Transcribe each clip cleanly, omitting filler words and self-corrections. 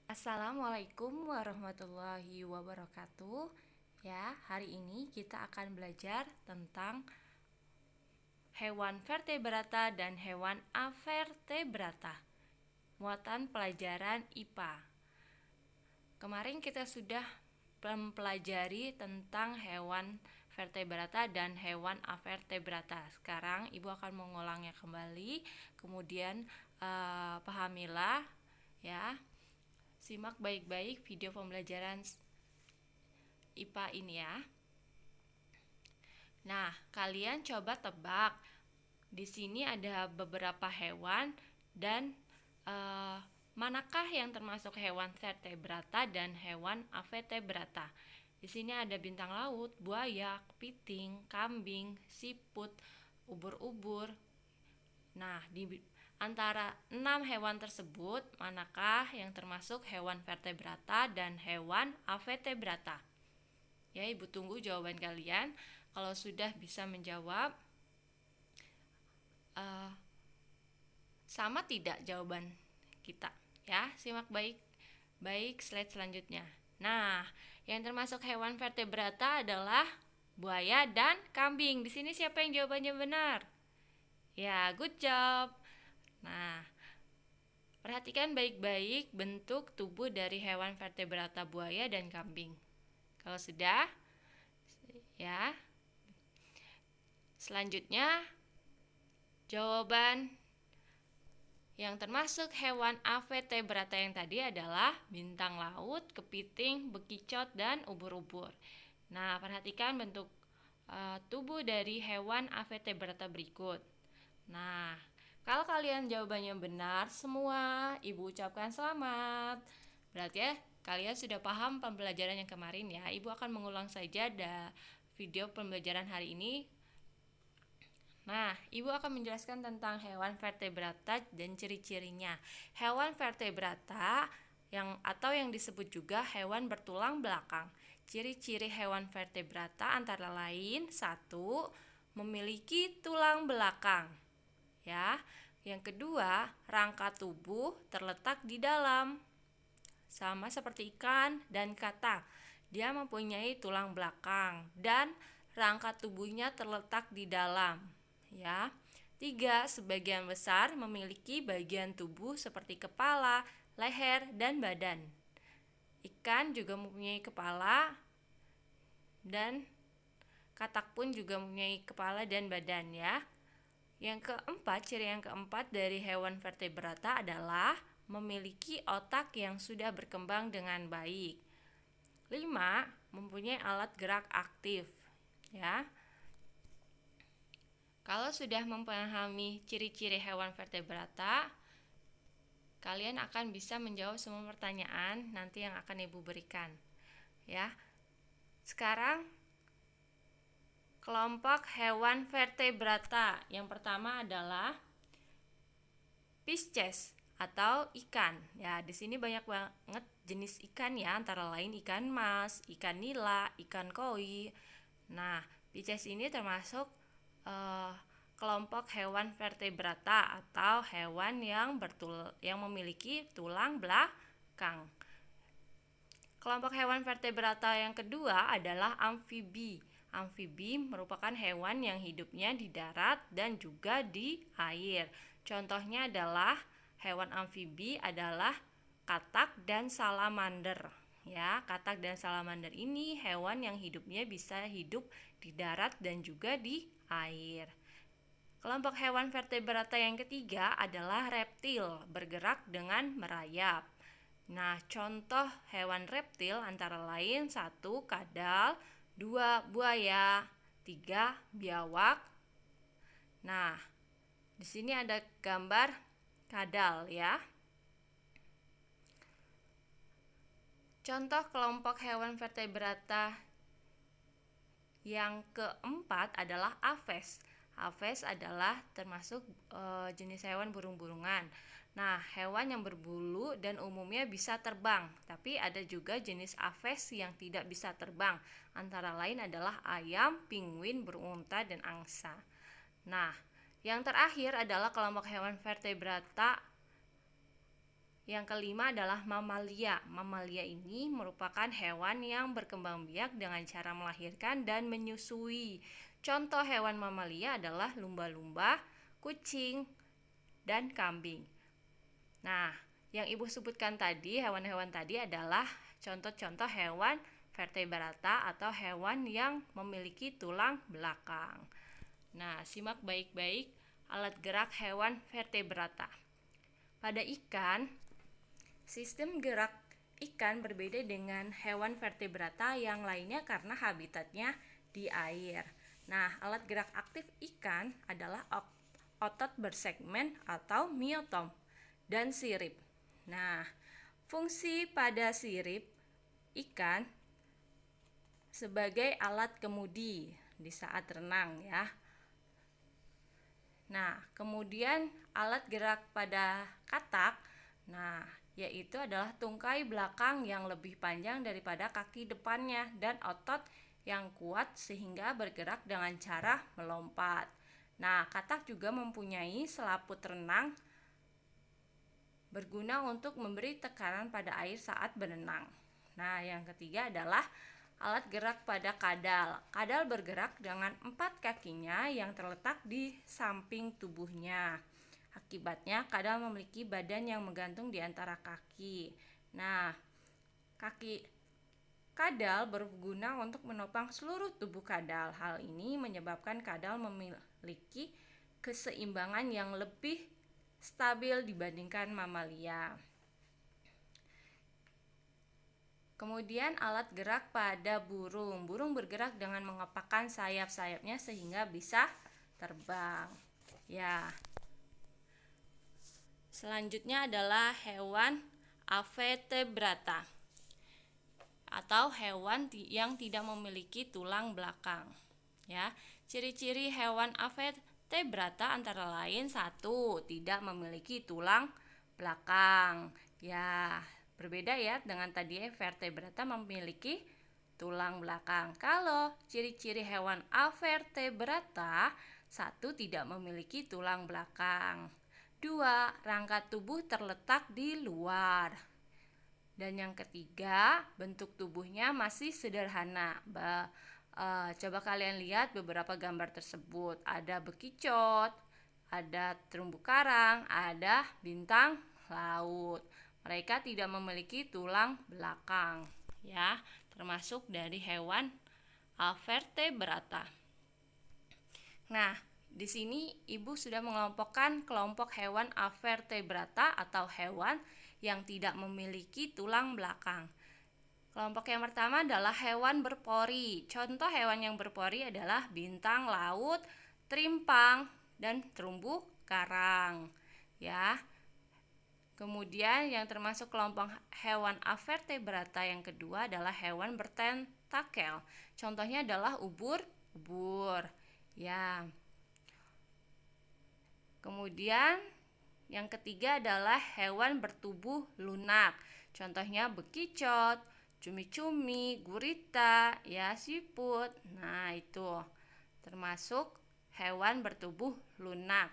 Assalamualaikum warahmatullahi wabarakatuh. Ya, hari ini kita akan belajar tentang hewan vertebrata dan hewan avertebrata. Muatan pelajaran IPA. Kemarin kita sudah mempelajari tentang hewan vertebrata dan hewan avertebrata. Sekarang Ibu akan mengulangnya kembali. Kemudian pahamilah ya. Simak baik-baik video pembelajaran IPA ini ya. Nah, kalian coba tebak. Di sini ada beberapa hewan dan manakah yang termasuk hewan vertebrata dan hewan avertebrata? Di sini ada bintang laut, buaya, kepiting, kambing, siput, ubur-ubur. Nah, di antara 6 hewan tersebut, manakah yang termasuk hewan vertebrata dan hewan avertebrata? Ya, Ibu tunggu jawaban kalian. Kalau sudah bisa menjawab, sama tidak jawaban kita? Ya, simak baik slide selanjutnya. Nah, yang termasuk hewan vertebrata adalah buaya dan kambing. Di sini siapa yang jawabannya benar? Ya, good job. Nah, perhatikan baik-baik bentuk tubuh dari hewan vertebrata buaya dan kambing. Kalau sudah, ya. Selanjutnya, jawaban yang termasuk hewan avertebrata yang tadi adalah bintang laut, kepiting, bekicot, dan ubur-ubur. Nah, perhatikan bentuk tubuh dari hewan avertebrata berikut. Nah, kalau kalian jawabannya benar semua, Ibu ucapkan selamat. Berarti ya, kalian sudah paham pembelajaran yang kemarin ya. Ibu akan mengulang saja video pembelajaran hari ini. Nah, Ibu akan menjelaskan tentang hewan vertebrata dan ciri-cirinya. Hewan vertebrata atau yang disebut juga hewan bertulang belakang. Ciri-ciri hewan vertebrata antara lain: 1. Memiliki tulang belakang. Ya. Yang kedua, rangka tubuh terletak di dalam. Sama seperti ikan dan katak. Dia mempunyai tulang belakang dan rangka tubuhnya terletak di dalam. Ya. 3. Sebagian besar memiliki bagian tubuh seperti kepala, leher, dan badan. Ikan juga mempunyai kepala dan katak pun juga mempunyai kepala dan badan ya. Ciri yang keempat dari hewan vertebrata adalah memiliki otak yang sudah berkembang dengan baik. 5. Mempunyai alat gerak aktif ya. Kalau sudah memahami ciri-ciri hewan vertebrata, kalian akan bisa menjawab semua pertanyaan nanti yang akan Ibu berikan. Ya. Sekarang kelompok hewan vertebrata. Yang pertama adalah Pisces atau ikan. Ya, di sini banyak banget jenis ikan ya, antara lain ikan mas, ikan nila, ikan koi. Nah, Pisces ini termasuk kelompok hewan vertebrata atau hewan yang memiliki tulang belakang. Kelompok hewan vertebrata yang kedua adalah amfibi. Amfibi merupakan hewan yang hidupnya di darat dan juga di air. Contohnya adalah hewan amfibi adalah katak dan salamander. Ya, katak dan salamander ini hewan yang hidupnya bisa hidup di darat dan juga di air. Kelompok hewan vertebrata yang ketiga adalah reptil, bergerak dengan merayap. Nah, contoh hewan reptil antara lain 1. Kadal, 2. Buaya, 3. Biawak. Nah, di sini ada gambar kadal ya. Contoh kelompok hewan vertebrata yang keempat adalah aves. Aves adalah termasuk jenis hewan burung-burungan. Nah, hewan yang berbulu dan umumnya bisa terbang, tapi ada juga jenis aves yang tidak bisa terbang. Antara lain adalah ayam, penguin, burung unta, dan angsa. Nah, yang terakhir adalah kelompok hewan vertebrata Yang kelima adalah mamalia. Mamalia ini merupakan hewan yang berkembang biak dengan cara melahirkan dan menyusui. Contoh hewan mamalia adalah lumba-lumba, kucing, dan kambing. Nah, yang Ibu sebutkan tadi, hewan-hewan tadi adalah contoh-contoh hewan vertebrata atau hewan yang memiliki tulang belakang. Nah, simak baik-baik alat gerak hewan vertebrata. Pada ikan, sistem gerak ikan berbeda dengan hewan vertebrata yang lainnya karena habitatnya di air. Nah, alat gerak aktif ikan adalah otot bersegmen atau miotom dan sirip. Nah, fungsi pada sirip ikan sebagai alat kemudi di saat renang ya. Nah, kemudian alat gerak pada katak, nah, yaitu adalah tungkai belakang yang lebih panjang daripada kaki depannya dan otot yang kuat sehingga bergerak dengan cara melompat. Nah, katak juga mempunyai selaput renang berguna untuk memberi tekanan pada air saat berenang. Nah, yang ketiga adalah alat gerak pada kadal. Kadal bergerak dengan 4 kakinya yang terletak di samping tubuhnya. Akibatnya, kadal memiliki badan yang menggantung di antara kaki. Nah, kaki kadal berguna untuk menopang seluruh tubuh kadal. Hal ini menyebabkan kadal memiliki keseimbangan yang lebih stabil dibandingkan mamalia. Kemudian alat gerak pada burung. Burung bergerak dengan mengepakkan sayap-sayapnya sehingga bisa terbang. Ya. Selanjutnya adalah hewan Avetebrata atau hewan yang tidak memiliki tulang belakang. Ya, ciri-ciri hewan Avetebrata antara lain 1. Tidak memiliki tulang belakang. Ya, berbeda ya dengan tadi vertebrata memiliki tulang belakang. Kalau ciri-ciri hewan Avetebrata, 1. Tidak memiliki tulang belakang. 2. Rangka tubuh terletak di luar. Dan yang ketiga, bentuk tubuhnya masih sederhana. Coba kalian lihat beberapa gambar tersebut. Ada bekicot, ada terumbu karang, ada bintang laut. Mereka tidak memiliki tulang belakang, ya, termasuk dari hewan Avetebrata. Nah, di sini Ibu sudah mengelompokkan kelompok hewan Avetebrata atau hewan yang tidak memiliki tulang belakang. Kelompok yang pertama adalah hewan berpori. Contoh hewan yang berpori adalah bintang laut, terimpang, dan terumbu karang. Ya. Kemudian yang termasuk kelompok hewan Avetebrata yang kedua adalah hewan bertentakel. Contohnya adalah ubur-ubur. Ya. Kemudian yang ketiga adalah hewan bertubuh lunak. Contohnya bekicot, cumi-cumi, gurita, ya, siput. Nah, itu termasuk hewan bertubuh lunak,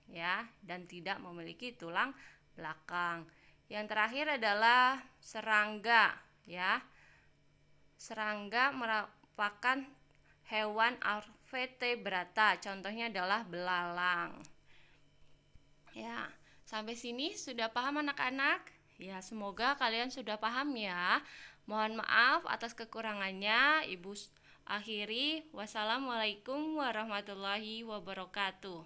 ya, dan tidak memiliki tulang belakang. Yang terakhir adalah serangga, ya. Serangga merupakan hewan Avetebrata. Contohnya adalah belalang. Ya, sampai sini sudah paham anak-anak? Ya, semoga kalian sudah paham ya. Mohon maaf atas kekurangannya. Ibu akhiri. Wassalamualaikum warahmatullahi wabarakatuh.